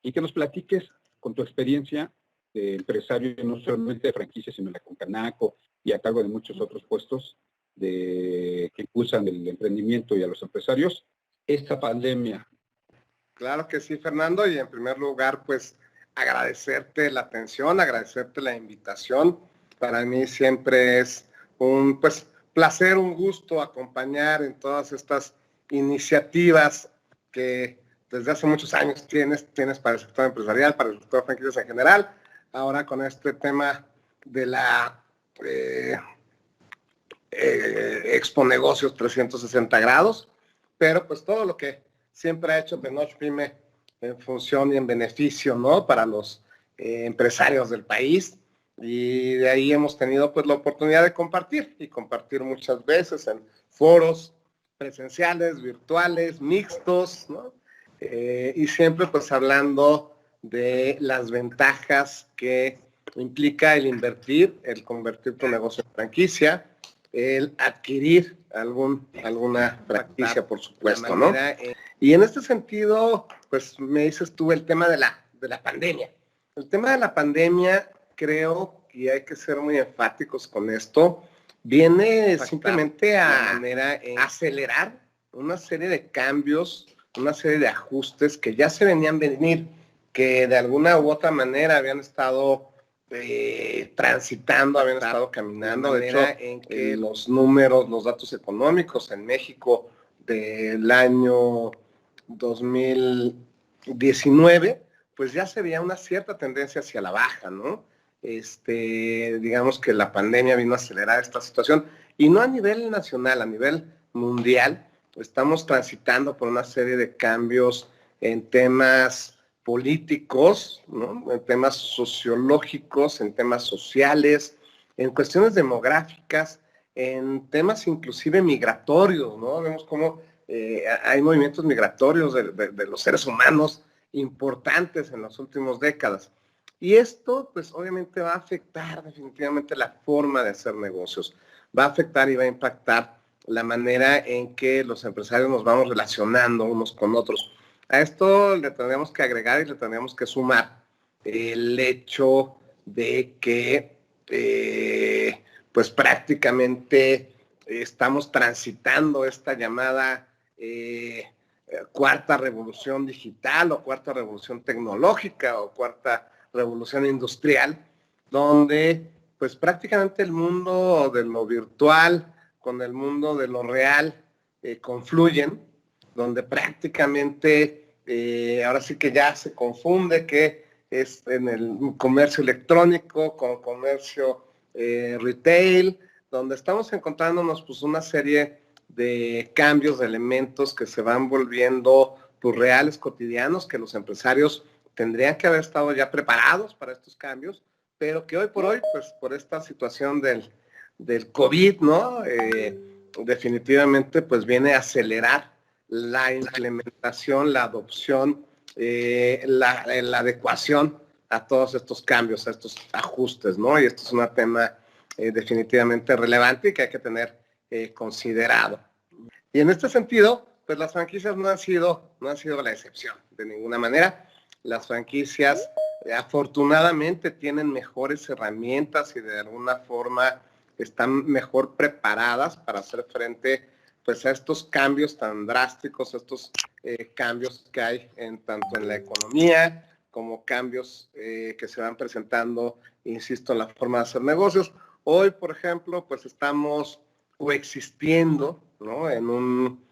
y que nos platiques con tu experiencia de empresario, no solamente de franquicias, sino de la Concanaco y a cargo de muchos otros puestos que impulsan el emprendimiento y a los empresarios, esta pandemia. Claro que sí, Fernando, y en primer lugar, pues agradecerte la atención, agradecerte la invitación. Para mí siempre es un placer, un gusto acompañar en todas estas iniciativas que desde hace muchos años tienes para el sector empresarial, para el sector de franquicias en general. Ahora con este tema de la Expo Negocios 360 grados, pero pues todo lo que siempre ha hecho Tenoch Pyme en función y en beneficio, ¿no?, para los empresarios del país, y de ahí hemos tenido pues la oportunidad de compartir muchas veces en foros presenciales, virtuales, mixtos, ¿no? Y siempre pues hablando de las ventajas que implica el invertir, el convertir tu negocio en franquicia, el adquirir alguna franquicia, por supuesto, ¿no? Y en este sentido, pues me dices tú el tema de la pandemia. El tema de la pandemia, creo, y hay que ser muy enfáticos con esto, viene simplemente a acelerar una serie de cambios, una serie de ajustes que ya se venían venir, que de alguna u otra manera habían estado transitando, habían estado caminando. De hecho, en que los números, los datos económicos en México del año 2019, pues ya se veía una cierta tendencia hacia la baja, ¿no? Digamos que la pandemia vino a acelerar esta situación, y no a nivel nacional, a nivel mundial. Estamos transitando por una serie de cambios en temas políticos, ¿no?, en temas sociológicos, en temas sociales, en cuestiones demográficas, en temas inclusive migratorios, ¿no? Vemos cómo hay movimientos migratorios de los seres humanos importantes en las últimas décadas. Y esto, pues obviamente va a afectar definitivamente la forma de hacer negocios, va a afectar y va a impactar la manera en que los empresarios nos vamos relacionando unos con otros. A esto le tendríamos que agregar y le tendríamos que sumar el hecho de que pues prácticamente estamos transitando esta llamada cuarta revolución digital, o cuarta revolución tecnológica, o cuarta revolución industrial, donde pues prácticamente el mundo de lo virtual con el mundo de lo real confluyen, donde prácticamente ahora sí que ya se confunde que es en el comercio electrónico con comercio retail, donde estamos encontrándonos pues una serie de cambios, de elementos que se van volviendo pues reales, cotidianos, que los empresarios tendrían que haber estado ya preparados para estos cambios, pero que hoy por hoy, pues por esta situación del COVID, ¿no? Definitivamente pues viene a acelerar la implementación, la adopción, la adecuación a todos estos cambios, a estos ajustes, ¿no? Y esto es un tema definitivamente relevante y que hay que tener considerado. Y en este sentido, pues las franquicias no han sido la excepción, de ninguna manera. Las franquicias afortunadamente tienen mejores herramientas y de alguna forma están mejor preparadas para hacer frente pues a estos cambios tan drásticos, estos cambios que hay tanto en la economía como cambios que se van presentando, insisto, en la forma de hacer negocios. Hoy, por ejemplo, pues estamos coexistiendo, ¿no?, en un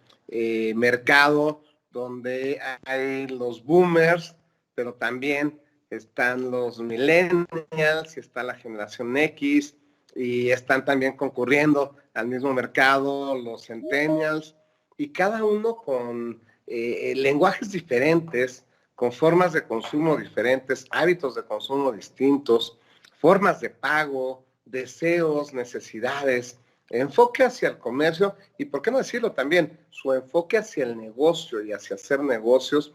mercado donde hay los boomers, pero también están los millennials y está la generación X, y están también concurriendo al mismo mercado los centennials, y cada uno con lenguajes diferentes, con formas de consumo diferentes, hábitos de consumo distintos, formas de pago, deseos, necesidades, enfoque hacia el comercio y, ¿por qué no decirlo también, su enfoque hacia el negocio y hacia hacer negocios,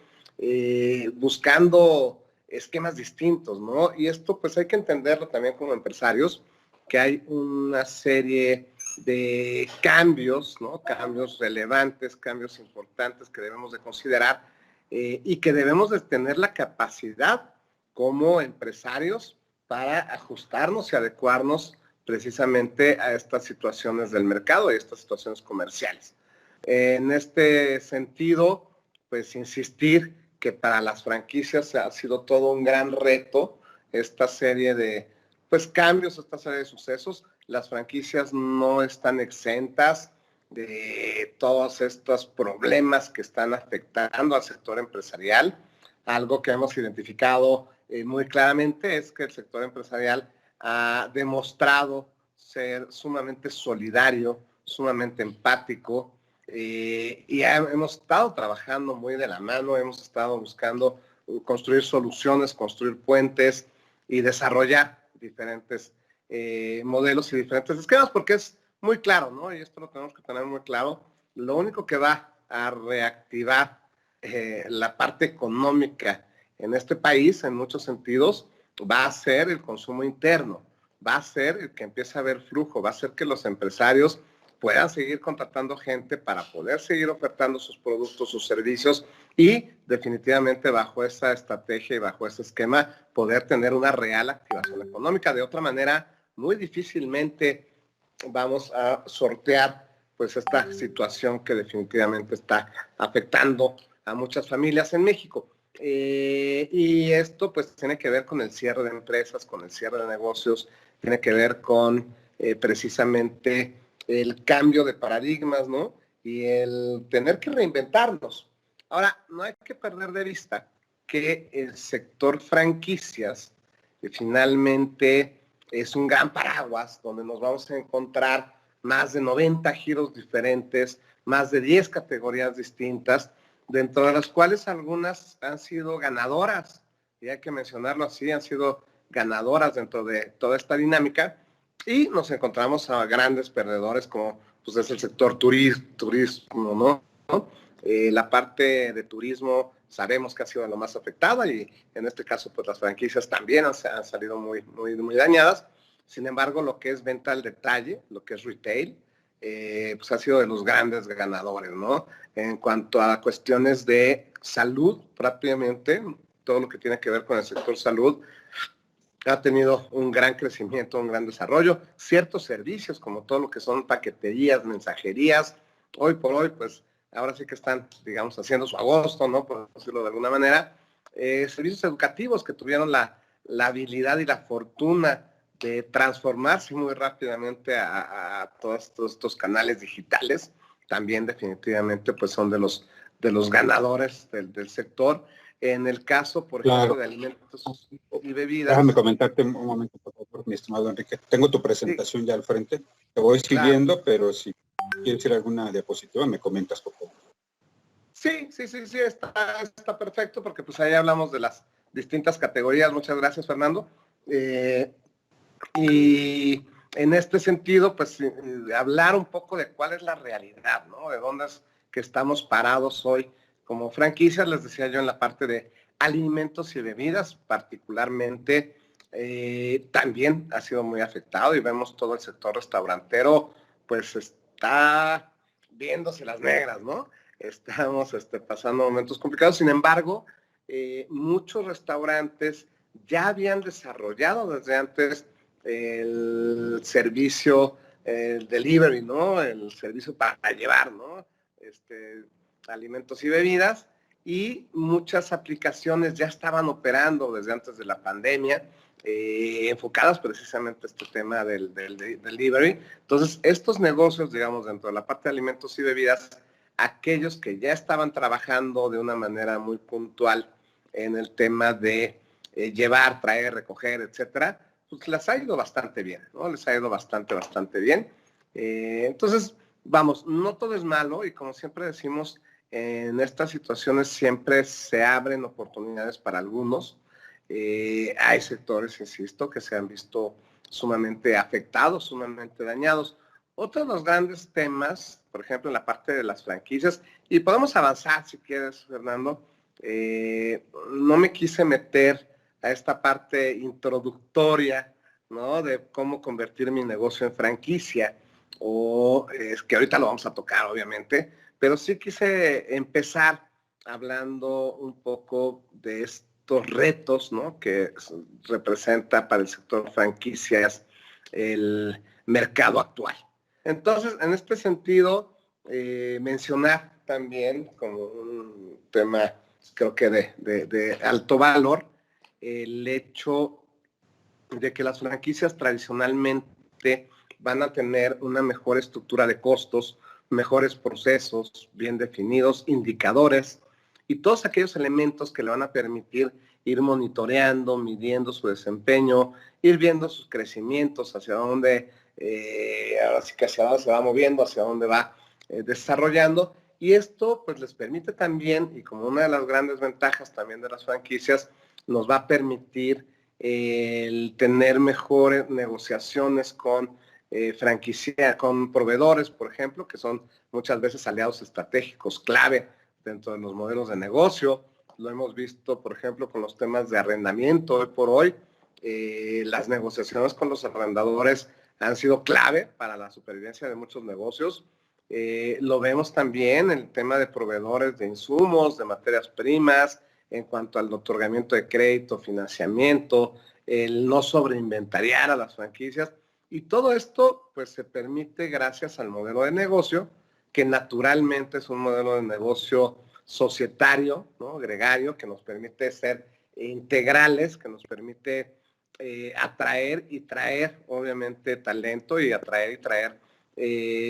buscando esquemas distintos, ¿no? Y esto pues hay que entenderlo también como empresarios, que hay una serie de cambios, ¿no?, cambios relevantes, cambios importantes que debemos de considerar y que debemos de tener la capacidad como empresarios para ajustarnos y adecuarnos precisamente a estas situaciones del mercado y estas situaciones comerciales. En este sentido, pues insistir que para las franquicias ha sido todo un gran reto esta serie de pues cambios, esta serie de sucesos. Las franquicias no están exentas de todos estos problemas que están afectando al sector empresarial. Algo que hemos identificado muy claramente es que el sector empresarial ha demostrado ser sumamente solidario, sumamente empático, y hemos estado trabajando muy de la mano, hemos estado buscando construir soluciones, construir puentes y desarrollar diferentes modelos y diferentes esquemas, porque es muy claro, ¿no? Y esto lo tenemos que tener muy claro. Lo único que va a reactivar la parte económica en este país, en muchos sentidos, va a ser el consumo interno, va a ser el que empiece a haber flujo, va a ser que los empresarios puedan seguir contratando gente para poder seguir ofertando sus productos, sus servicios y definitivamente bajo esa estrategia y bajo ese esquema poder tener una real activación económica. De otra manera, muy difícilmente vamos a sortear pues esta situación que definitivamente está afectando a muchas familias en México. Y esto pues tiene que ver con el cierre de empresas, con el cierre de negocios, tiene que ver con precisamente el cambio de paradigmas, ¿no? Y el tener que reinventarnos. Ahora, no hay que perder de vista que el sector franquicias finalmente es un gran paraguas donde nos vamos a encontrar más de 90 giros diferentes, más de 10 categorías distintas, dentro de las cuales algunas han sido ganadoras, y hay que mencionarlo así, han sido ganadoras dentro de toda esta dinámica, y nos encontramos a grandes perdedores como pues, es el sector turismo, ¿no? La parte de turismo sabemos que ha sido lo más afectada y en este caso pues las franquicias también han salido muy dañadas. Sin embargo, lo que es venta al detalle, lo que es retail, pues ha sido de los grandes ganadores, ¿no? En cuanto a cuestiones de salud, prácticamente todo lo que tiene que ver con el sector salud ha tenido un gran crecimiento, un gran desarrollo. Ciertos servicios, como todo lo que son paqueterías, mensajerías, hoy por hoy, pues ahora sí que están, digamos, haciendo su agosto, ¿no? Por decirlo de alguna manera. Servicios educativos que tuvieron la habilidad y la fortuna de transformarse muy rápidamente a todos estos canales digitales, también definitivamente pues son de los ganadores del sector. En el caso, por ejemplo, de alimentos y bebidas. Déjame comentarte un momento, por favor, mi estimado Enrique. Tengo tu presentación ya al frente. Te voy siguiendo, pero si quieres ir a alguna diapositiva, me comentas, por favor. Sí, está perfecto, porque pues ahí hablamos de las distintas categorías. Muchas gracias, Fernando. Y en este sentido, pues hablar un poco de cuál es la realidad, ¿no? De dónde es que estamos parados hoy como franquicias. Les decía yo en la parte de alimentos y bebidas, particularmente, también ha sido muy afectado y vemos todo el sector restaurantero, pues está viéndose las negras, ¿no? Estamos pasando momentos complicados. Sin embargo, muchos restaurantes ya habían desarrollado desde antes el servicio, el delivery, ¿no? El servicio para llevar, ¿no? Alimentos y bebidas, y muchas aplicaciones ya estaban operando desde antes de la pandemia, enfocadas precisamente a este tema del delivery. Entonces, estos negocios, digamos, dentro de la parte de alimentos y bebidas, aquellos que ya estaban trabajando de una manera muy puntual en el tema de llevar, traer, recoger, etcétera, pues les ha ido bastante bien, ¿no? Les ha ido bastante bien. Entonces, vamos, no todo es malo y como siempre decimos, en estas situaciones siempre se abren oportunidades para algunos. Hay sectores, insisto, que se han visto sumamente afectados, sumamente dañados. Otro de los grandes temas, por ejemplo, en la parte de las franquicias, y podemos avanzar si quieres, Fernando, no me quise meter a esta parte introductoria, ¿no? De cómo convertir mi negocio en franquicia, o es que ahorita lo vamos a tocar, obviamente, pero sí quise empezar hablando un poco de estos retos, ¿no?, que representa para el sector franquicias el mercado actual. Entonces, en este sentido, mencionar también como un tema, creo que de alto valor, el hecho de que las franquicias tradicionalmente van a tener una mejor estructura de costos, mejores procesos bien definidos, indicadores y todos aquellos elementos que le van a permitir ir monitoreando, midiendo su desempeño, ir viendo sus crecimientos, hacia dónde, ahora sí que hacia dónde se va moviendo, hacia dónde va desarrollando. Y esto pues les permite también, y como una de las grandes ventajas también de las franquicias, nos va a permitir el tener mejores negociaciones con con proveedores, por ejemplo, que son muchas veces aliados estratégicos clave dentro de los modelos de negocio. Lo hemos visto, por ejemplo, con los temas de arrendamiento. Hoy por hoy, las negociaciones con los arrendadores han sido clave para la supervivencia de muchos negocios. Lo vemos también en el tema de proveedores de insumos, de materias primas, en cuanto al otorgamiento de crédito, financiamiento, el no sobreinventariar a las franquicias. Y todo esto pues se permite gracias al modelo de negocio, que naturalmente es un modelo de negocio societario, ¿no?, gregario, que nos permite ser integrales, que nos permite atraer y traer, obviamente, talento y atraer y traer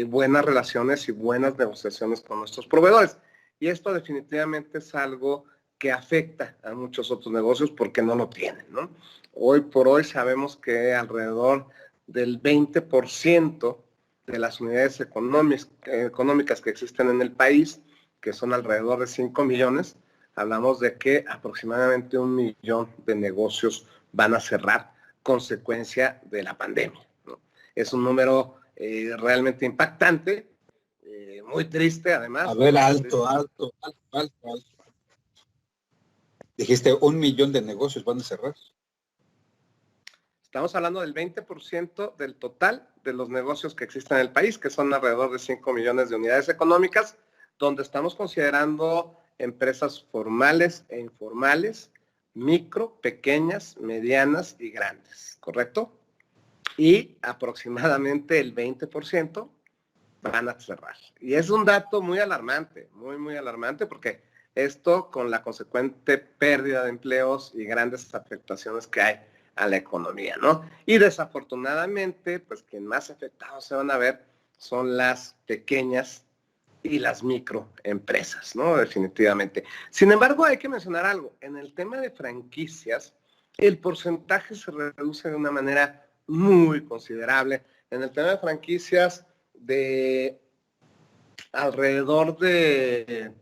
buenas relaciones y buenas negociaciones con nuestros proveedores. Y esto definitivamente es algo que afecta a muchos otros negocios porque no lo tienen, ¿no? Hoy por hoy sabemos que alrededor del 20% de las unidades económicas que existen en el país, que son alrededor de 5 millones, hablamos de que aproximadamente 1 millón de negocios van a cerrar consecuencia de la pandemia, ¿no? Es un número realmente impactante, muy triste además. A ver, alto. Dijiste 1 millón de negocios van a cerrar. Estamos hablando del 20% del total de los negocios que existen en el país, que son alrededor de 5 millones de unidades económicas, donde estamos considerando empresas formales e informales, micro, pequeñas, medianas y grandes, ¿correcto? Y aproximadamente el 20% van a cerrar. Y es un dato muy alarmante, muy alarmante, porque esto con la consecuente pérdida de empleos y grandes afectaciones que hay a la economía, ¿no? Y desafortunadamente, pues quien más afectados se van a ver son las pequeñas y las microempresas, ¿no? Definitivamente. Sin embargo, hay que mencionar algo. En el tema de franquicias, el porcentaje se reduce de una manera muy considerable. En el tema de franquicias, de alrededor de,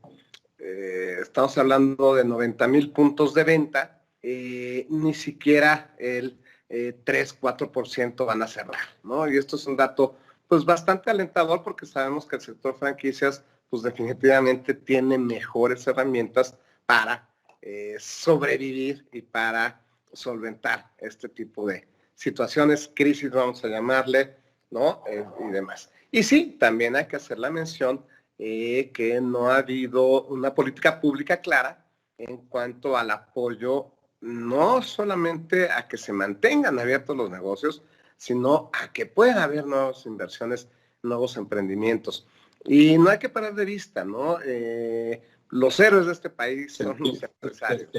estamos hablando de 90,000 puntos de venta, ni siquiera el 3-4% van a cerrar, ¿no? Y esto es un dato pues bastante alentador porque sabemos que el sector franquicias pues definitivamente tiene mejores herramientas para sobrevivir y para solventar este tipo de situaciones, crisis vamos a llamarle, ¿no? Y demás. Y sí, también hay que hacer la mención que no ha habido una política pública clara en cuanto al apoyo no solamente a que se mantengan abiertos los negocios, sino a que pueda haber nuevas inversiones, nuevos emprendimientos. Y no hay que parar de vista, ¿no? Los héroes de este país son los empresarios.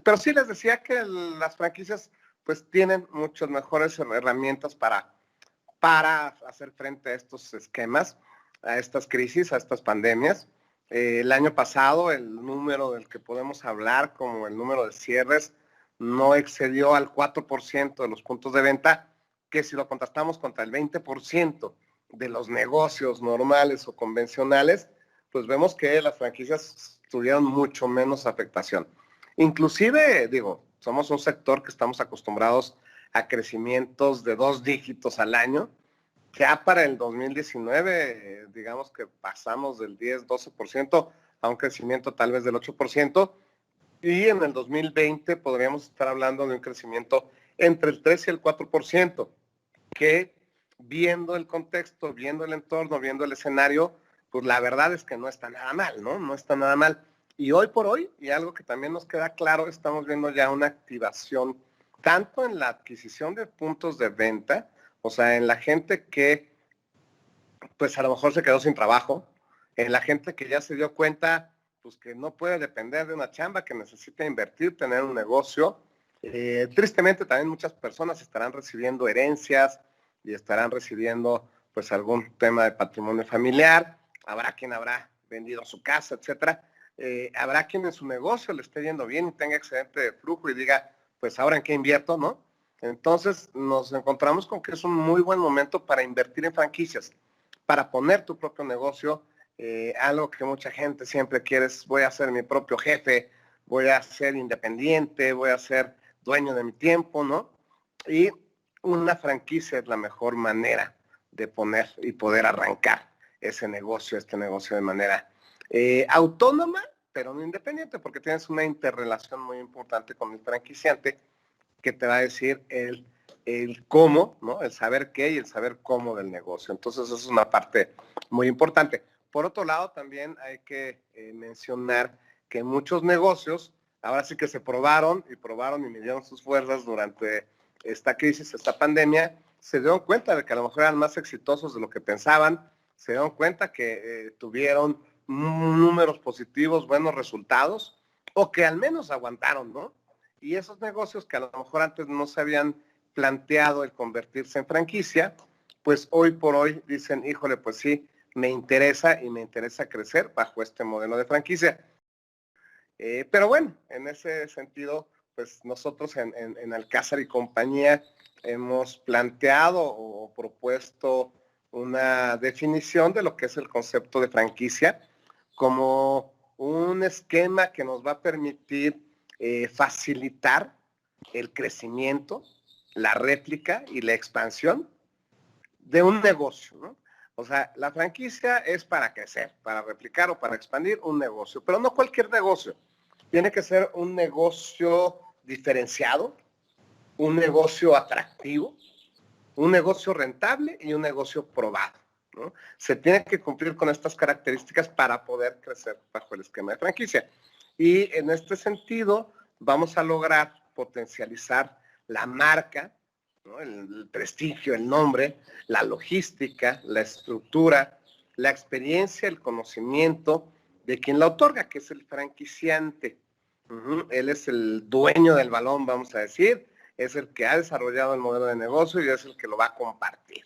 Pero sí les decía que las franquicias pues tienen muchas mejores herramientas para hacer frente a estos esquemas, a estas crisis, a estas pandemias. El año pasado el número del que podemos hablar como el número de cierres no excedió al 4% de los puntos de venta, que si lo contrastamos contra el 20% de los negocios normales o convencionales, pues vemos que las franquicias tuvieron mucho menos afectación. Inclusive, digo, somos un sector que estamos acostumbrados a crecimientos de 2 dígitos al año. Ya para el 2019, digamos que pasamos del 10-12% a un crecimiento tal vez del 8%, y en el 2020 podríamos estar hablando de un crecimiento entre el 3 y el 4%, que viendo el contexto, viendo el entorno, viendo el escenario, pues la verdad es que no está nada mal, ¿no? No está nada mal. Y hoy por hoy, y algo que también nos queda claro, estamos viendo ya una activación tanto en la adquisición de puntos de venta, o sea, en la gente que pues a lo mejor se quedó sin trabajo, en la gente que ya se dio cuenta pues que no puede depender de una chamba, que necesita invertir, tener un negocio. Tristemente también muchas personas estarán recibiendo herencias y estarán recibiendo pues algún tema de patrimonio familiar, habrá quien habrá vendido su casa, etcétera. Habrá quien en su negocio le esté yendo bien y tenga excedente de flujo y diga, pues ahora en qué invierto, ¿no? Entonces nos encontramos con que es un muy buen momento para invertir en franquicias, para poner tu propio negocio. Algo que mucha gente siempre quiere es, voy a ser mi propio jefe, voy a ser independiente, voy a ser dueño de mi tiempo, ¿no? Y una franquicia es la mejor manera de poner y poder arrancar ese negocio, este negocio de manera autónoma, pero no independiente, porque tienes una interrelación muy importante con el franquiciante que te va a decir el cómo, ¿no? El saber qué y el saber cómo del negocio. Entonces, eso es una parte muy importante. Por otro lado, también hay que mencionar que muchos negocios, ahora sí que se probaron y midieron sus fuerzas durante esta crisis, esta pandemia, se dieron cuenta de que a lo mejor eran más exitosos de lo que pensaban, se dieron cuenta que tuvieron números positivos, buenos resultados, o que al menos aguantaron, ¿no? Y esos negocios que a lo mejor antes no se habían planteado el convertirse en franquicia, pues hoy por hoy dicen, híjole, pues sí, me interesa y me interesa crecer bajo este modelo de franquicia. Pero bueno, en ese sentido, pues nosotros en Alcázar y compañía hemos planteado o propuesto una definición de lo que es el concepto de franquicia como un esquema que nos va a permitir facilitar el crecimiento, la réplica y la expansión de un negocio, ¿no? O sea, la franquicia es para crecer, para replicar o para expandir un negocio, pero no cualquier negocio. Tiene que ser un negocio diferenciado, un negocio atractivo, un negocio rentable y un negocio probado, ¿no? Se tiene que cumplir con estas características para poder crecer bajo el esquema de franquicia. Y en este sentido, vamos a lograr potencializar la marca, ¿no? El prestigio, el nombre, la logística, la estructura, la experiencia, el conocimiento de quien la otorga, que es el franquiciante. Él es el dueño del balón, vamos a decir, es el que ha desarrollado el modelo de negocio y es el que lo va a compartir,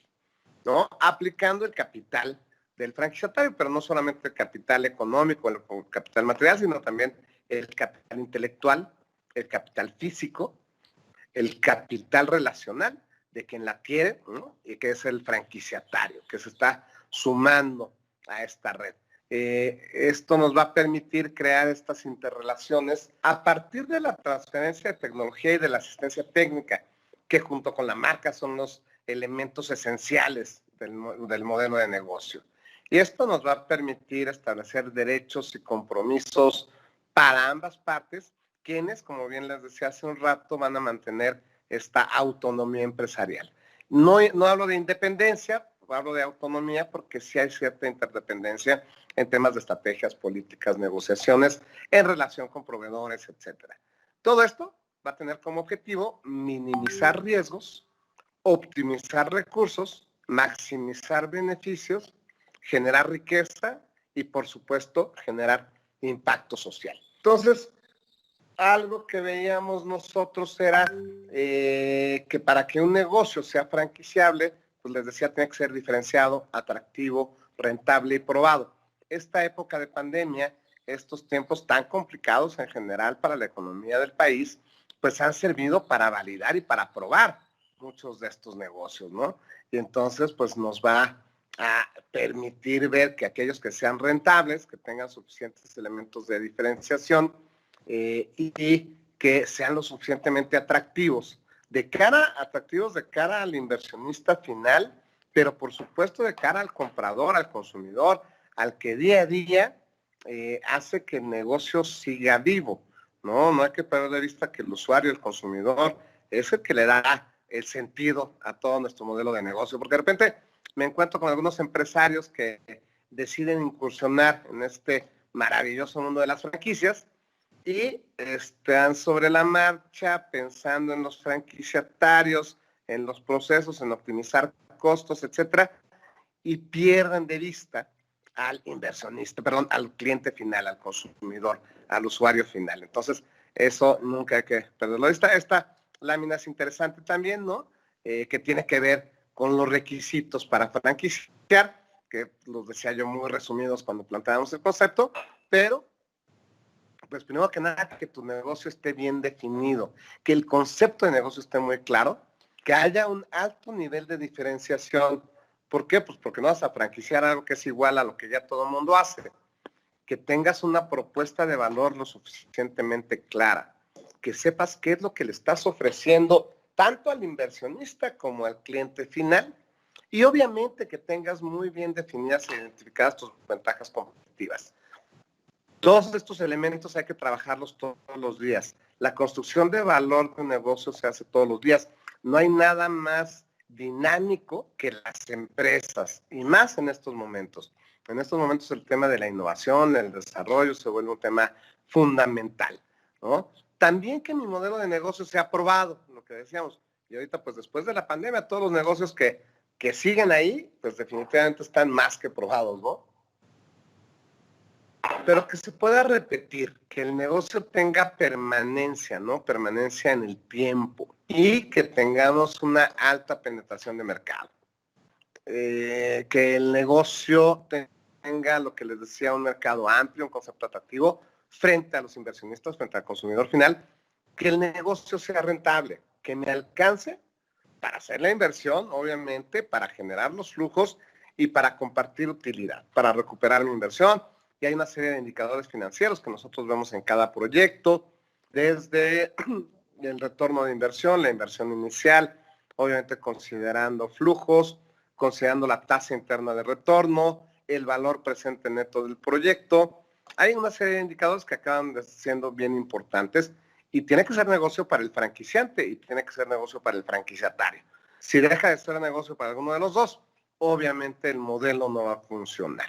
¿no? Aplicando el capital del franquiciatario, pero no solamente el capital económico, el capital material, sino también el capital intelectual, el capital físico, el capital relacional de quien la adquiere, ¿no? Y que es el franquiciatario, que se está sumando a esta red. Esto nos va a permitir crear estas interrelaciones a partir de la transferencia de tecnología y de la asistencia técnica, que junto con la marca son los elementos esenciales del modelo de negocio. Y esto nos va a permitir establecer derechos y compromisos para ambas partes, quienes, como bien les decía hace un rato, van a mantener esta autonomía empresarial. No hablo de independencia, hablo de autonomía porque sí hay cierta interdependencia en temas de estrategias, políticas, negociaciones, en relación con proveedores, etcétera. Todo esto va a tener como objetivo minimizar riesgos, optimizar recursos, maximizar beneficios, generar riqueza y, por supuesto, generar impacto social. Entonces, algo que veíamos nosotros era que para que un negocio sea franquiciable, pues les decía, tiene que ser diferenciado, atractivo, rentable y probado. Esta época de pandemia, estos tiempos tan complicados en general para la economía del país, pues han servido para validar y para probar muchos de estos negocios, ¿no? Y entonces, pues nos va a permitir ver que aquellos que sean rentables, que tengan suficientes elementos de diferenciación, y que sean lo suficientemente atractivos de cara al inversionista final, pero por supuesto de cara al comprador, al consumidor, al que día a día hace que el negocio siga vivo, ¿no? No hay que perder de vista que el usuario, el consumidor, es el que le da el sentido a todo nuestro modelo de negocio, porque de repente me encuentro con algunos empresarios que deciden incursionar en este maravilloso mundo de las franquicias y están sobre la marcha pensando en los franquiciatarios, en los procesos, en optimizar costos, etcétera, y pierden de vista al inversionista, perdón, al cliente final, al consumidor, al usuario final. Entonces, eso nunca hay que perderlo. Esta lámina es interesante también, ¿no? Que tiene que ver con los requisitos para franquiciar, que los decía yo muy resumidos cuando planteábamos el concepto, pero pues primero que nada que tu negocio esté bien definido, que el concepto de negocio esté muy claro, que haya un alto nivel de diferenciación. ¿Por qué? Pues porque no vas a franquiciar algo que es igual a lo que ya todo el mundo hace. Que tengas una propuesta de valor lo suficientemente clara, que sepas qué es lo que le estás ofreciendo tanto al inversionista como al cliente final, y obviamente que tengas muy bien definidas e identificadas tus ventajas competitivas. Todos estos elementos hay que trabajarlos todos los días. La construcción de valor de un negocio se hace todos los días. No hay nada más dinámico que las empresas, y más en estos momentos. En estos momentos el tema de la innovación, el desarrollo, se vuelve un tema fundamental, ¿no? También que mi modelo de negocio sea aprobado, lo que decíamos. Y ahorita, pues después de la pandemia, todos los negocios que siguen ahí, pues definitivamente están más que probados, ¿no? Pero que se pueda repetir, que el negocio tenga permanencia, ¿no? Permanencia en el tiempo y que tengamos una alta penetración de mercado. Que el negocio tenga, lo que les decía, un mercado amplio, un concepto atractivo frente a los inversionistas, frente al consumidor final, que el negocio sea rentable, que me alcance para hacer la inversión, obviamente, para generar los flujos y para compartir utilidad, para recuperar mi inversión. Y hay una serie de indicadores financieros que nosotros vemos en cada proyecto, desde el retorno de inversión, la inversión inicial, obviamente considerando flujos, considerando la tasa interna de retorno, el valor presente neto del proyecto. Hay una serie de indicadores que acaban siendo bien importantes y tiene que ser negocio para el franquiciante y tiene que ser negocio para el franquiciatario. Si deja de ser negocio para alguno de los dos, obviamente el modelo no va a funcionar.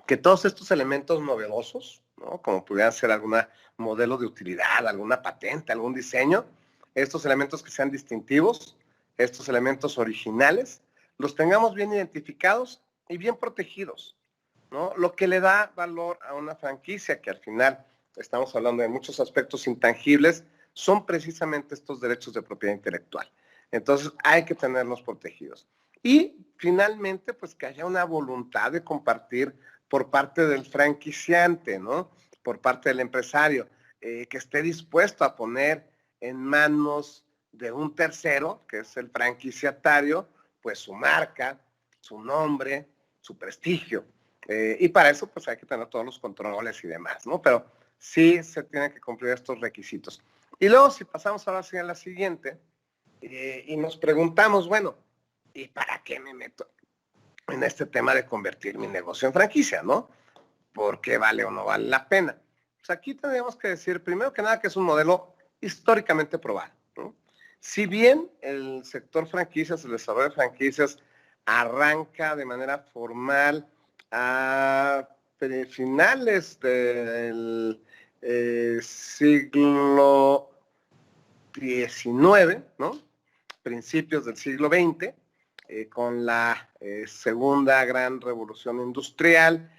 Que todos estos elementos novedosos, ¿no? Como pudiera ser algún modelo de utilidad, alguna patente, algún diseño, estos elementos que sean distintivos, estos elementos originales, los tengamos bien identificados y bien protegidos, ¿no? Lo que le da valor a una franquicia, que al final estamos hablando de muchos aspectos intangibles, son precisamente estos derechos de propiedad intelectual. Entonces hay que tenerlos protegidos. Y finalmente, pues que haya una voluntad de compartir por parte del franquiciante, ¿no? Por parte del empresario, que esté dispuesto a poner en manos de un tercero, que es el franquiciatario, pues su marca, su nombre, su prestigio. Y para eso, pues hay que tener todos los controles y demás, ¿no? Pero sí se tienen que cumplir estos requisitos. Y luego, si pasamos ahora sí a la siguiente, y nos preguntamos, bueno, ¿y para qué me meto en este tema de convertir mi negocio en franquicia, ¿no? ¿Por qué vale o no vale la pena? Pues aquí tendríamos que decir, primero que nada, que es un modelo históricamente probado, ¿no? Si bien el sector franquicias, el desarrollo de franquicias, arranca de manera formal a finales del siglo XIX, ¿no? Principios del siglo XX, con la segunda gran revolución industrial,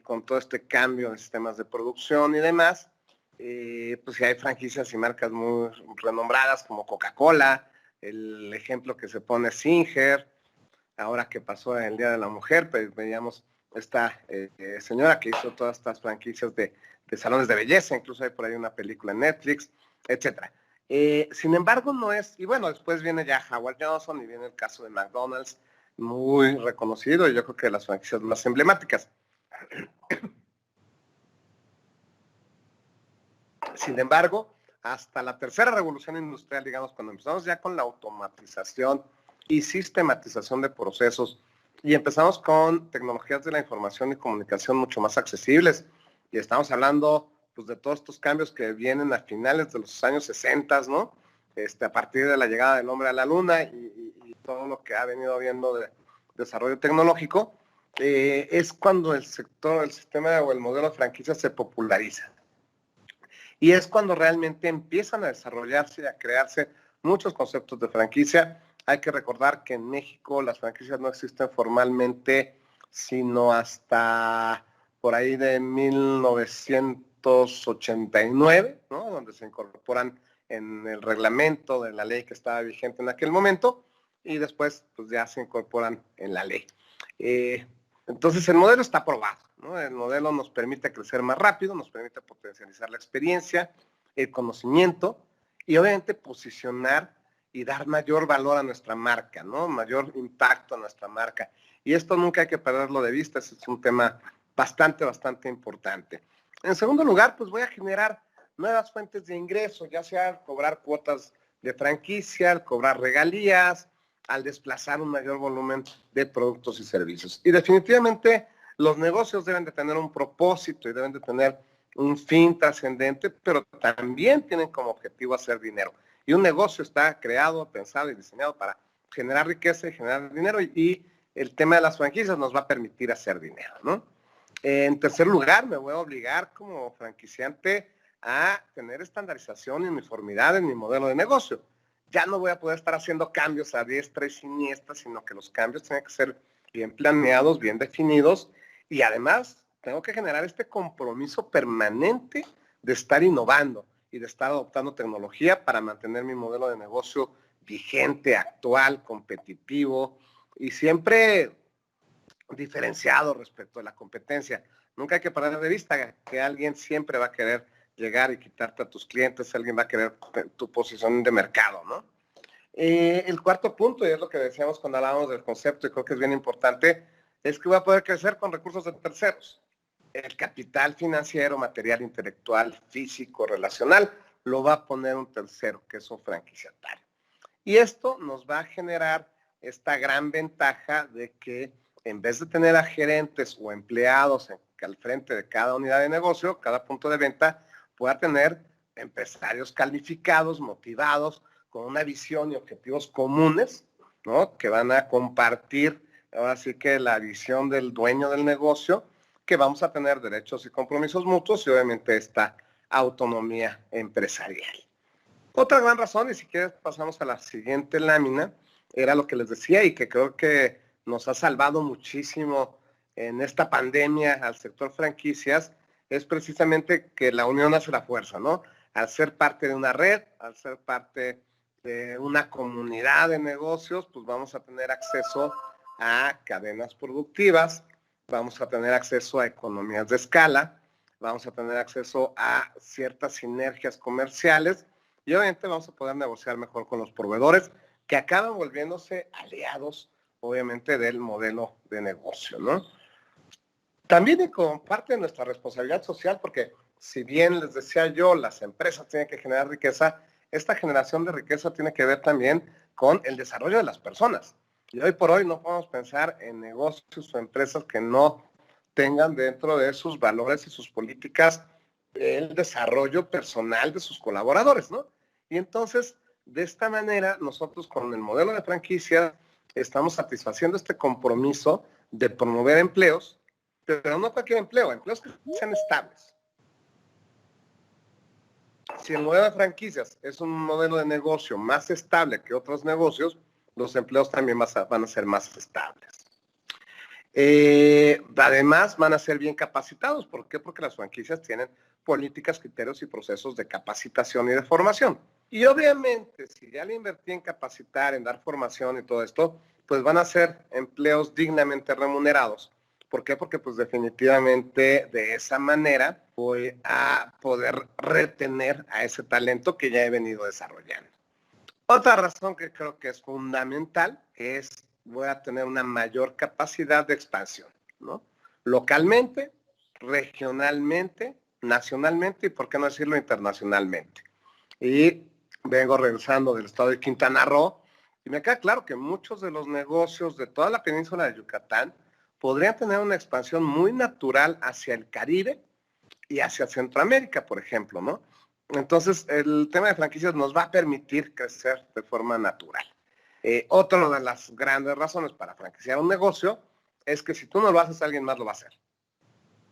con todo este cambio en sistemas de producción y demás, pues ya hay franquicias y marcas muy renombradas como Coca-Cola, el ejemplo que se pone Singer, ahora que pasó el Día de la Mujer, pues veíamos esta señora que hizo todas estas franquicias de salones de belleza, incluso hay por ahí una película en Netflix, etcétera. Sin embargo, no es, y bueno, después viene ya Howard Johnson y viene el caso de McDonald's, muy reconocido, y yo creo que las franquicias más emblemáticas. Sin embargo, hasta la tercera revolución industrial, digamos, cuando empezamos ya con la automatización y sistematización de procesos, y empezamos con tecnologías de la información y comunicación mucho más accesibles, y estamos hablando pues de todos estos cambios que vienen a finales de los años 60, ¿no? A partir de la llegada del hombre a la luna y todo lo que ha venido habiendo de desarrollo tecnológico, es cuando el sector, el sistema o el modelo de franquicia se populariza. Y es cuando realmente empiezan a desarrollarse y a crearse muchos conceptos de franquicia. Hay que recordar que en México las franquicias no existen formalmente, sino hasta por ahí de 1989, ¿no? Donde se incorporan en el reglamento de la ley que estaba vigente en aquel momento, y después pues ya se incorporan en la ley. Entonces el modelo está aprobado, ¿no? El modelo nos permite crecer más rápido, nos permite potencializar la experiencia, el conocimiento y obviamente posicionar y dar mayor valor a nuestra marca, ¿no? Mayor impacto a nuestra marca. Y esto nunca hay que perderlo de vista, ese es un tema bastante importante. En segundo lugar, pues voy a generar nuevas fuentes de ingreso, ya sea al cobrar cuotas de franquicia, al cobrar regalías, al desplazar un mayor volumen de productos y servicios. Y definitivamente los negocios deben de tener un propósito y deben de tener un fin trascendente, pero también tienen como objetivo hacer dinero. Y un negocio está creado, pensado y diseñado para generar riqueza y generar dinero, y el tema de las franquicias nos va a permitir hacer dinero, ¿no? En tercer lugar, me voy a obligar como franquiciante a tener estandarización y uniformidad en mi modelo de negocio. Ya no voy a poder estar haciendo cambios a diestra y siniestra, sino que los cambios tienen que ser bien planeados, bien definidos, y además tengo que generar este compromiso permanente de estar innovando y de estar adoptando tecnología para mantener mi modelo de negocio vigente, actual, competitivo y siempre diferenciado respecto a la competencia. Nunca hay que perder de vista que alguien siempre va a querer llegar y quitarte a tus clientes, alguien va a querer tu posición de mercado, ¿no? El cuarto punto, y es lo que decíamos cuando hablábamos del concepto, y creo que es bien importante, es que voy a poder crecer con recursos de terceros. El capital financiero, material, intelectual, físico, relacional, lo va a poner un tercero, que es un franquiciatario. Y esto nos va a generar esta gran ventaja de que en vez de tener a gerentes o empleados al frente de cada unidad de negocio, cada punto de venta, pueda tener empresarios calificados, motivados, con una visión y objetivos comunes, ¿no? Que van a compartir, ahora sí que la visión del dueño del negocio, que vamos a tener derechos y compromisos mutuos y obviamente esta autonomía empresarial. Otra gran razón, y si quieres pasamos a la siguiente lámina, era lo que les decía y que creo que nos ha salvado muchísimo en esta pandemia al sector franquicias, es precisamente que la unión hace la fuerza, ¿no? Al ser parte de una red, al ser parte de una comunidad de negocios, pues vamos a tener acceso a cadenas productivas, vamos a tener acceso a economías de escala, vamos a tener acceso a ciertas sinergias comerciales y obviamente vamos a poder negociar mejor con los proveedores que acaban volviéndose aliados, obviamente, del modelo de negocio, ¿no? También como parte de nuestra responsabilidad social, porque si bien les decía yo, las empresas tienen que generar riqueza, esta generación de riqueza tiene que ver también con el desarrollo de las personas. Y hoy por hoy no podemos pensar en negocios o empresas que no tengan dentro de sus valores y sus políticas el desarrollo personal de sus colaboradores, ¿no? Y entonces, de esta manera, nosotros con el modelo de franquicia estamos satisfaciendo este compromiso de promover empleos, pero no cualquier empleo, empleos que sean estables. Si el modelo de franquicias es un modelo de negocio más estable que otros negocios, los empleos también van a ser más estables. Además, van a ser bien capacitados. ¿Por qué? Porque las franquicias tienen políticas, criterios y procesos de capacitación y de formación. Y obviamente, si ya le invertí en capacitar, en dar formación y todo esto, pues van a ser empleos dignamente remunerados. ¿Por qué? Porque pues definitivamente de esa manera voy a poder retener a ese talento que ya he venido desarrollando. Otra razón que creo que es fundamental es voy a tener una mayor capacidad de expansión, ¿no? Localmente, regionalmente, nacionalmente y, por qué no decirlo, internacionalmente. Y vengo regresando del estado de Quintana Roo y me queda claro que muchos de los negocios de toda la península de Yucatán podrían tener una expansión muy natural hacia el Caribe y hacia Centroamérica, por ejemplo, ¿no? Entonces, el tema de franquicias nos va a permitir crecer de forma natural. Otra de las grandes razones para franquiciar un negocio es que si tú no lo haces, alguien más lo va a hacer.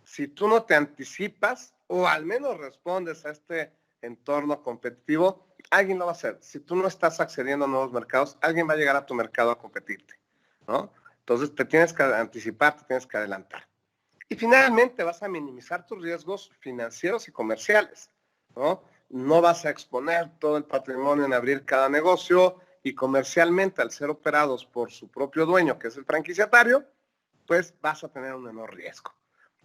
Si tú no te anticipas o al menos respondes a este entorno competitivo, alguien lo va a hacer. Si tú no estás accediendo a nuevos mercados, alguien va a llegar a tu mercado a competirte, ¿no? Entonces te tienes que anticipar, te tienes que adelantar. Y finalmente vas a minimizar tus riesgos financieros y comerciales, ¿no? No vas a exponer todo el patrimonio en abrir cada negocio y comercialmente, al ser operados por su propio dueño, que es el franquiciatario, pues vas a tener un menor riesgo.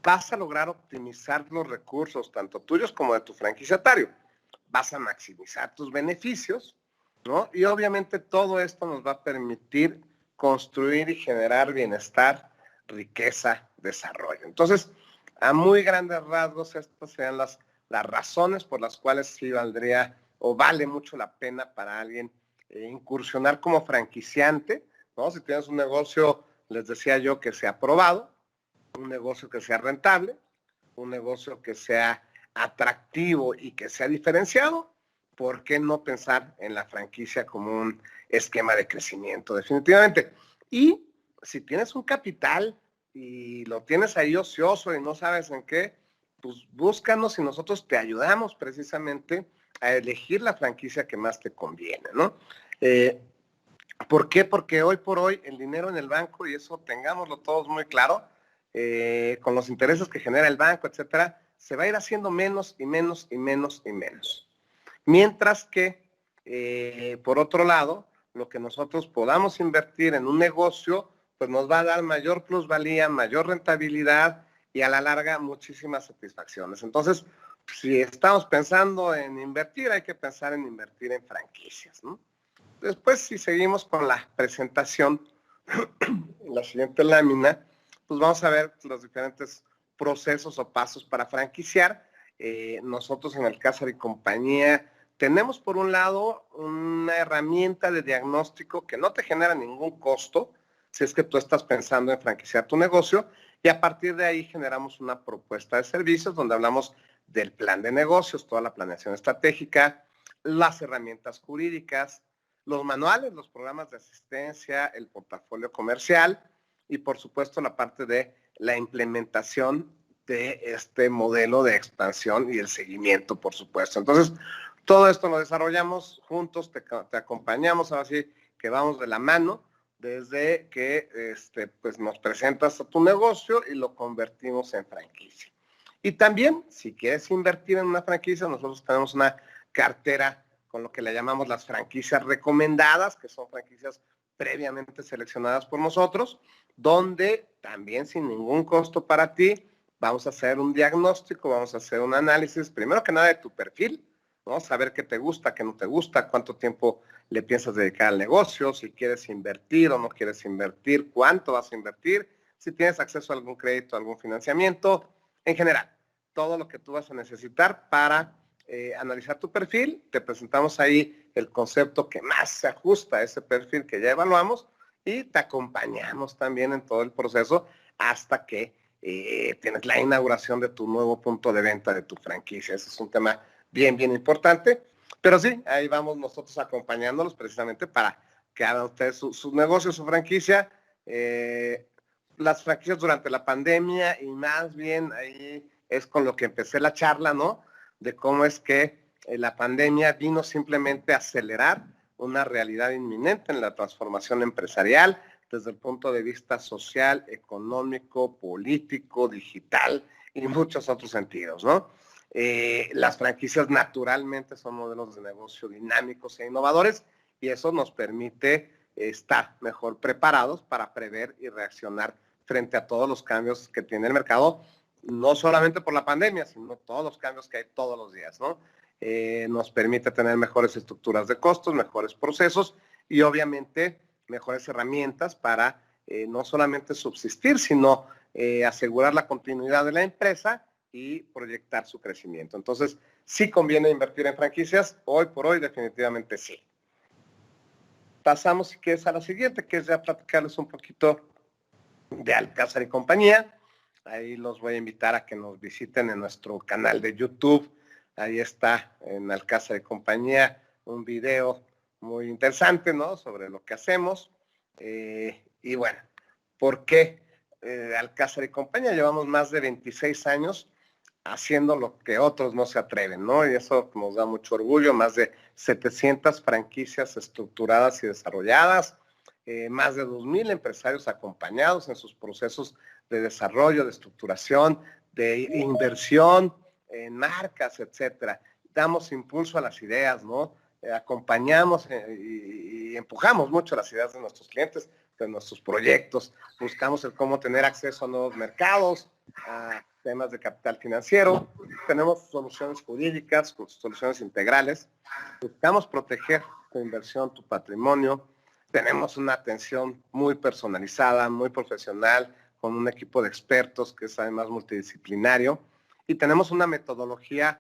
Vas a lograr optimizar los recursos, tanto tuyos como de tu franquiciatario. Vas a maximizar tus beneficios, ¿no? Y obviamente todo esto nos va a permitir construir y generar bienestar, riqueza, desarrollo. Entonces, a muy grandes rasgos, estas serían las razones por las cuales sí valdría o vale mucho la pena para alguien incursionar como franquiciante, ¿no? Si tienes un negocio, les decía yo, que sea probado, un negocio que sea rentable, un negocio que sea atractivo y que sea diferenciado, ¿por qué no pensar en la franquicia como un esquema de crecimiento? Definitivamente. Y si tienes un capital y lo tienes ahí ocioso y no sabes en qué, pues búscanos y nosotros te ayudamos precisamente a elegir la franquicia que más te conviene, ¿no? ¿Por qué? Porque hoy por hoy el dinero en el banco, y eso tengámoslo todos muy claro, con los intereses que genera el banco, etcétera, se va a ir haciendo menos y menos y menos y menos. Mientras que, por otro lado, lo que nosotros podamos invertir en un negocio, pues nos va a dar mayor plusvalía, mayor rentabilidad y a la larga muchísimas satisfacciones. Entonces, si estamos pensando en invertir, hay que pensar en invertir en franquicias, ¿no? Después, si seguimos con la presentación, la siguiente lámina, pues vamos a ver los diferentes procesos o pasos para franquiciar. Nosotros en Alcázar y compañía tenemos por un lado una herramienta de diagnóstico que no te genera ningún costo si es que tú estás pensando en franquiciar tu negocio, y a partir de ahí generamos una propuesta de servicios donde hablamos del plan de negocios, toda la planeación estratégica, las herramientas jurídicas, los manuales, los programas de asistencia, el portafolio comercial y por supuesto la parte de la implementación de este modelo de expansión y el seguimiento, por supuesto. Entonces, todo esto lo desarrollamos juntos, te acompañamos, ahora sí que vamos de la mano, desde que pues nos presentas a tu negocio y lo convertimos en franquicia. Y también, si quieres invertir en una franquicia, nosotros tenemos una cartera con lo que le llamamos las franquicias recomendadas, que son franquicias previamente seleccionadas por nosotros, donde también sin ningún costo para ti, vamos a hacer un diagnóstico, vamos a hacer un análisis, primero que nada de tu perfil, ¿no? Saber qué te gusta, qué no te gusta, cuánto tiempo le piensas dedicar al negocio, si quieres invertir o no quieres invertir, cuánto vas a invertir, si tienes acceso a algún crédito, algún financiamiento, en general, todo lo que tú vas a necesitar para analizar tu perfil. Te presentamos ahí el concepto que más se ajusta a ese perfil que ya evaluamos y te acompañamos también en todo el proceso hasta que tienes la inauguración de tu nuevo punto de venta de tu franquicia. Ese es un tema bien, bien importante. Pero sí, ahí vamos nosotros acompañándolos precisamente para que hagan ustedes su negocio, su franquicia. Las franquicias durante la pandemia y más bien ahí es con lo que empecé la charla, ¿no? De cómo es que la pandemia vino simplemente a acelerar una realidad inminente en la transformación empresarial desde el punto de vista social, económico, político, digital y muchos otros sentidos, ¿no? Las franquicias naturalmente son modelos de negocio dinámicos e innovadores y eso nos permite estar mejor preparados para prever y reaccionar frente a todos los cambios que tiene el mercado, no solamente por la pandemia, sino todos los cambios que hay todos los días, ¿no? Nos permite tener mejores estructuras de costos, mejores procesos y obviamente mejores herramientas para no solamente subsistir, sino asegurar la continuidad de la empresa y proyectar su crecimiento. Entonces, sí conviene invertir en franquicias, hoy por hoy definitivamente sí. Pasamos, si quieres, a la siguiente, que es ya platicarles un poquito de Alcázar y compañía. Ahí los voy a invitar a que nos visiten en nuestro canal de YouTube. Ahí está en Alcázar y compañía un video muy interesante, ¿no? Sobre lo que hacemos. Y bueno, ¿por qué Alcázar y compañía llevamos más de 26 años haciendo lo que otros no se atreven, ¿no? Y eso nos da mucho orgullo, más de 700 franquicias estructuradas y desarrolladas, más de 2,000 empresarios acompañados en sus procesos de desarrollo, de estructuración, de inversión en marcas, etcétera. Damos impulso a las ideas, ¿no? Acompañamos y empujamos mucho las ideas de nuestros clientes, de nuestros proyectos. Buscamos el cómo tener acceso a nuevos mercados, a temas de capital financiero. Tenemos soluciones jurídicas, soluciones integrales. Buscamos proteger tu inversión, tu patrimonio. Tenemos una atención muy personalizada, muy profesional, con un equipo de expertos que es además multidisciplinario. Y tenemos una metodología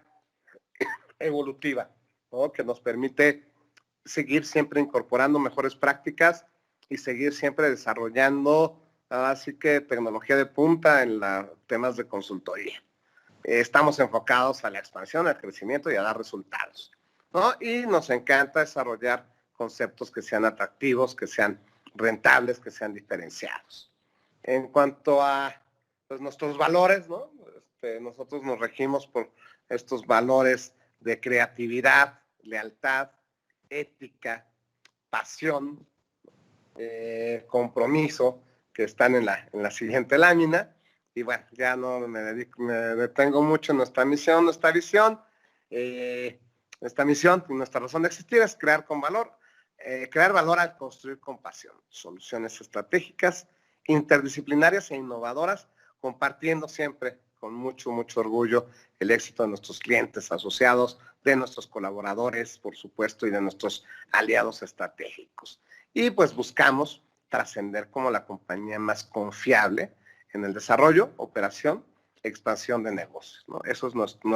evolutiva, ¿no? Que nos permite seguir siempre incorporando mejores prácticas y seguir siempre desarrollando, así que tecnología de punta en temas de consultoría. Estamos enfocados a la expansión, al crecimiento y a dar resultados, ¿no? Y nos encanta desarrollar conceptos que sean atractivos, que sean rentables, que sean diferenciados. En cuanto a pues, nuestros valores, ¿no? Nosotros nos regimos por estos valores de creatividad, lealtad, ética, pasión, compromiso, que están en la siguiente lámina. Y bueno, ya no me detengo mucho en nuestra misión, nuestra visión. Nuestra misión y nuestra razón de existir es crear con valor, crear valor al construir con pasión. Soluciones estratégicas, interdisciplinarias e innovadoras, compartiendo siempre con mucho, mucho orgullo el éxito de nuestros clientes, asociados, de nuestros colaboradores, por supuesto, y de nuestros aliados estratégicos. Y pues buscamos trascender como la compañía más confiable en el desarrollo, operación, expansión de negocios, ¿no? Eso es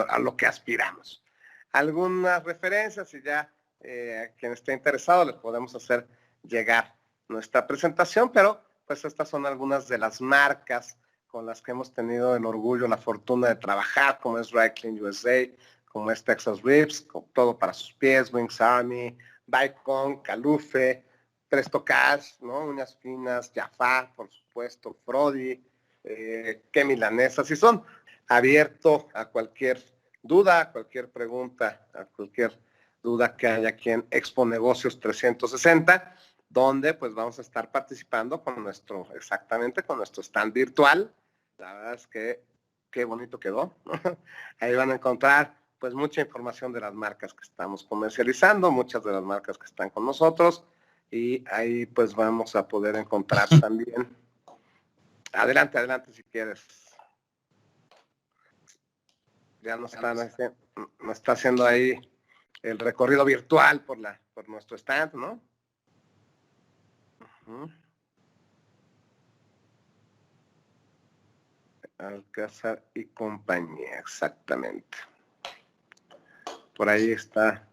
a lo que aspiramos. Algunas referencias y ya a quien esté interesado les podemos hacer llegar nuestra presentación, pero pues estas son algunas de las marcas con las que hemos tenido el orgullo, la fortuna de trabajar, como es Dry Clean USA, como es Texas Ribs, Todo para sus pies, Wings Army, Bicon, Calufe, Presto Cash, ¿no? Uñas Finas, Jaffa, por supuesto, Frodi, Que Milanesas, y son abiertos a cualquier duda, a cualquier pregunta, a cualquier duda que haya aquí en Expo Negocios 360, donde pues vamos a estar participando con nuestro stand virtual. La verdad es que qué bonito quedó, ¿no? Ahí van a encontrar pues mucha información de las marcas que estamos comercializando, muchas de las marcas que están con nosotros, y ahí pues vamos a poder encontrar también. Adelante si quieres. Ya nos está haciendo ahí el recorrido virtual por nuestro stand, ¿no? Alcázar y compañía, exactamente. Por ahí está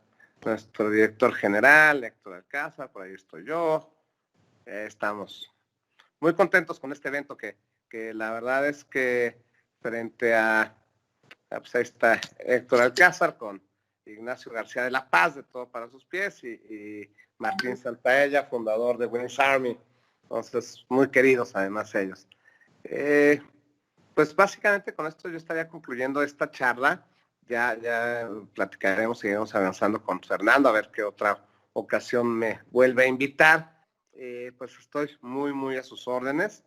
nuestro director general, Héctor Alcázar, por ahí estoy yo. Estamos muy contentos con este evento que la verdad es que frente a pues ahí está Héctor Alcázar con Ignacio García de la Paz, de Todo para sus pies, y Martín Santaella, fundador de Wings Army. Entonces, muy queridos además ellos. Pues básicamente con esto yo estaría concluyendo esta charla. Ya platicaremos, seguiremos avanzando con Fernando, a ver qué otra ocasión me vuelve a invitar. Pues estoy muy, muy a sus órdenes.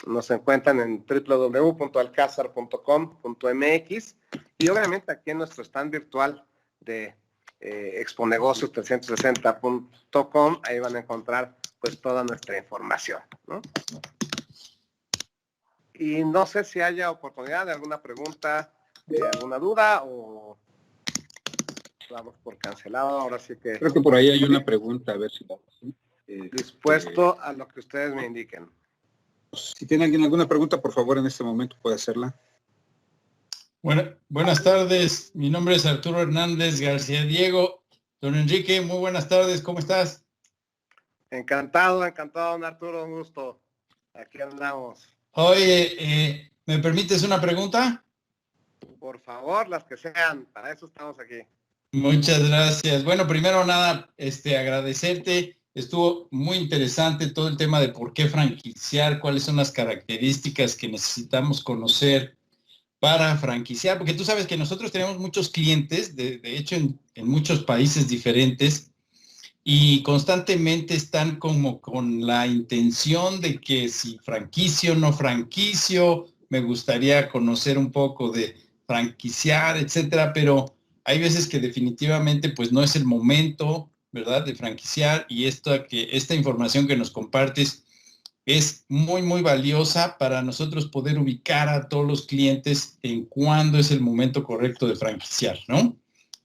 Nos encuentran en www.alcazar.com.mx y obviamente aquí en nuestro stand virtual de exponegocios360.com, ahí van a encontrar pues toda nuestra información, ¿no? Y no sé si haya oportunidad de alguna pregunta, alguna duda, o vamos por cancelado. Ahora sí que... Creo que por ahí hay una pregunta, a ver si... dispuesto a lo que ustedes me indiquen. Si tiene alguien alguna pregunta, por favor, en este momento puede hacerla. Buenas tardes, mi nombre es Arturo Hernández García Diego. Don Enrique, muy buenas tardes, ¿cómo estás? Encantado, don Arturo, un gusto. Aquí andamos. Oye, ¿me permites una pregunta? Por favor, las que sean, para eso estamos aquí. Muchas gracias. Bueno, primero nada, agradecerte Estuvo muy interesante todo el tema de por qué franquiciar, cuáles son las características que necesitamos conocer para franquiciar, porque tú sabes que nosotros tenemos muchos clientes, de hecho en muchos países diferentes, y constantemente están como con la intención de que si franquicio, no franquicio, me gustaría conocer un poco de franquiciar, etcétera, pero hay veces que definitivamente pues no es el momento, ¿verdad?, de franquiciar, y esta información que nos compartes es muy, muy valiosa para nosotros poder ubicar a todos los clientes en cuándo es el momento correcto de franquiciar, ¿no?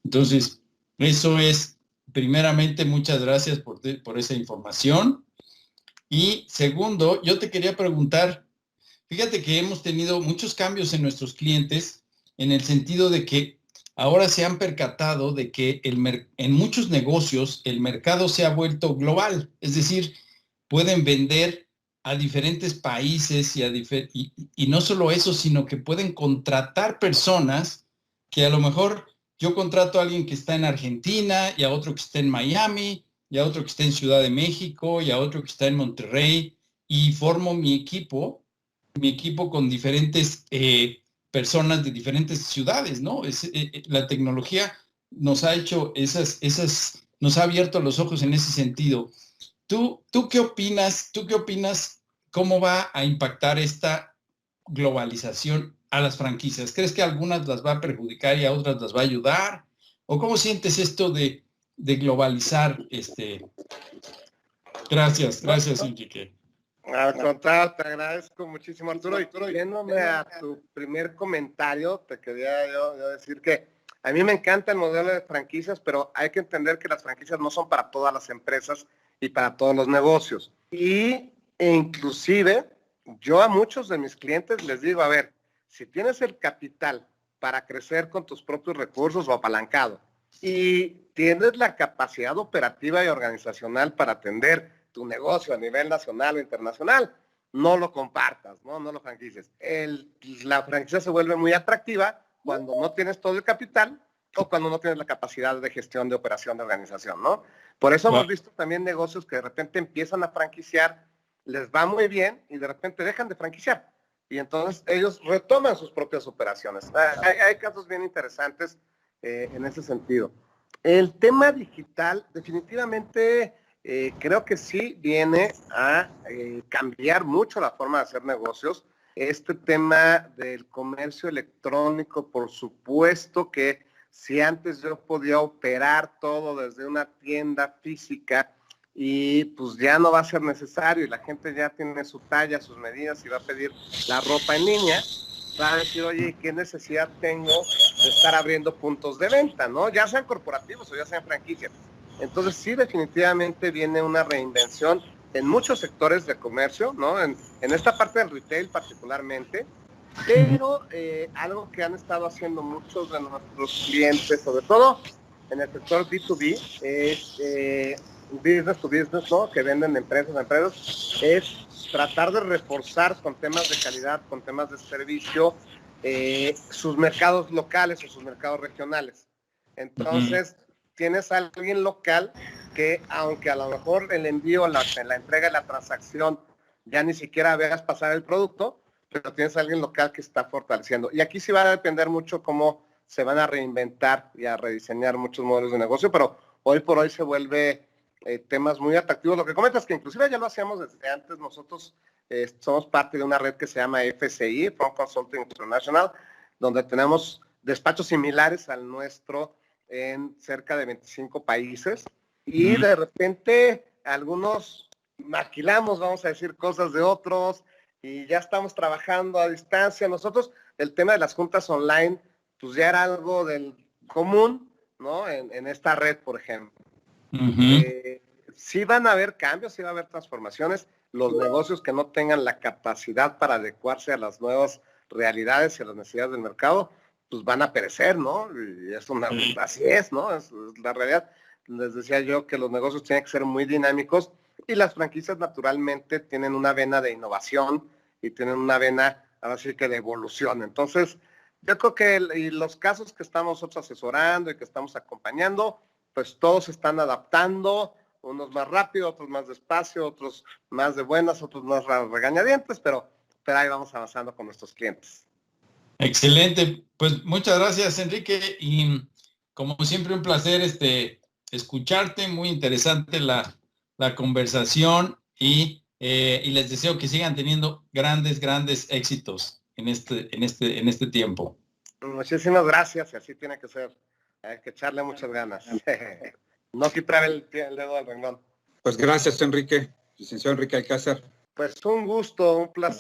Entonces, eso es, primeramente, muchas gracias por esa información. Y segundo, yo te quería preguntar, fíjate que hemos tenido muchos cambios en nuestros clientes en el sentido de que ahora se han percatado de que en muchos negocios el mercado se ha vuelto global, es decir, pueden vender a diferentes países y no solo eso, sino que pueden contratar personas que a lo mejor yo contrato a alguien que está en Argentina y a otro que está en Miami y a otro que está en Ciudad de México y a otro que está en Monterrey y formo mi equipo con diferentes personas de diferentes ciudades, ¿no? La tecnología nos ha hecho nos ha abierto los ojos en ese sentido. ¿Tú qué opinas? ¿Tú qué opinas? ¿Cómo va a impactar esta globalización a las franquicias? ¿Crees que a algunas las va a perjudicar y a otras las va a ayudar? ¿O cómo sientes esto de globalizar? Gracias, Enrique. Al contrario, te agradezco muchísimo, Arturo. Y yéndome a tu primer comentario, te quería yo decir que a mí me encanta el modelo de franquicias, pero hay que entender que las franquicias no son para todas las empresas y para todos los negocios. E inclusive, yo a muchos de mis clientes les digo, a ver, si tienes el capital para crecer con tus propios recursos o apalancado y tienes la capacidad operativa y organizacional para atender tu negocio a nivel nacional o internacional, no lo compartas, no lo franquicies. La franquicia se vuelve muy atractiva cuando no tienes todo el capital o cuando no tienes la capacidad de gestión, de operación, de organización, ¿no? Por eso hemos visto también negocios que de repente empiezan a franquiciar, les va muy bien y de repente dejan de franquiciar. Y entonces ellos retoman sus propias operaciones. Hay casos bien interesantes en ese sentido. El tema digital definitivamente creo que sí viene a cambiar mucho la forma de hacer negocios. Este tema del comercio electrónico, por supuesto que si antes yo podía operar todo desde una tienda física y pues ya no va a ser necesario y la gente ya tiene su talla, sus medidas y va a pedir la ropa en línea, va a decir, oye, ¿qué necesidad tengo de estar abriendo puntos de venta, ¿no? Ya sean corporativos o ya sean franquicias. Entonces sí, definitivamente viene una reinvención en muchos sectores de comercio, ¿no? En esta parte del retail particularmente, pero algo que han estado haciendo muchos de nuestros clientes, sobre todo en el sector B2B, es business to business, ¿no? Que venden empresas a empresas, es tratar de reforzar con temas de calidad, con temas de servicio, sus mercados locales o sus mercados regionales. Entonces, tienes a alguien local que, aunque a lo mejor el envío, la entrega y la transacción ya ni siquiera veas pasar el producto, pero tienes a alguien local que está fortaleciendo. Y aquí sí va a depender mucho cómo se van a reinventar y a rediseñar muchos modelos de negocio, pero hoy por hoy se vuelve temas muy atractivos. Lo que comentas que inclusive ya lo hacíamos desde antes. Nosotros somos parte de una red que se llama FCI, Front Consulting International, donde tenemos despachos similares al nuestro en cerca de 25 países y de repente algunos maquilamos, vamos a decir, cosas de otros y ya estamos trabajando a distancia. Nosotros, el tema de las juntas online, pues ya era algo del común, ¿no? En esta red, por ejemplo. Sí van a haber cambios, sí va a haber transformaciones. Los negocios que no tengan la capacidad para adecuarse a las nuevas realidades y a las necesidades del mercado, pues van a perecer, ¿no? Y es así es, ¿no? Es la realidad. Les decía yo que los negocios tienen que ser muy dinámicos y las franquicias naturalmente tienen una vena de innovación y tienen una vena, ahora sí que de evolución. Entonces, yo creo que y los casos que estamos nosotros asesorando y que estamos acompañando, pues todos se están adaptando, unos más rápido, otros más despacio, otros más de buenas, otros más regañadientes, pero ahí vamos avanzando con nuestros clientes. Excelente, pues muchas gracias, Enrique, y como siempre un placer escucharte, muy interesante la conversación y les deseo que sigan teniendo grandes éxitos en este tiempo. Muchísimas gracias, y así tiene que ser. Hay que echarle muchas ganas. No quitar el dedo del renglón. Pues gracias, Enrique, licenciado Enrique Alcázar. Pues un gusto, un placer.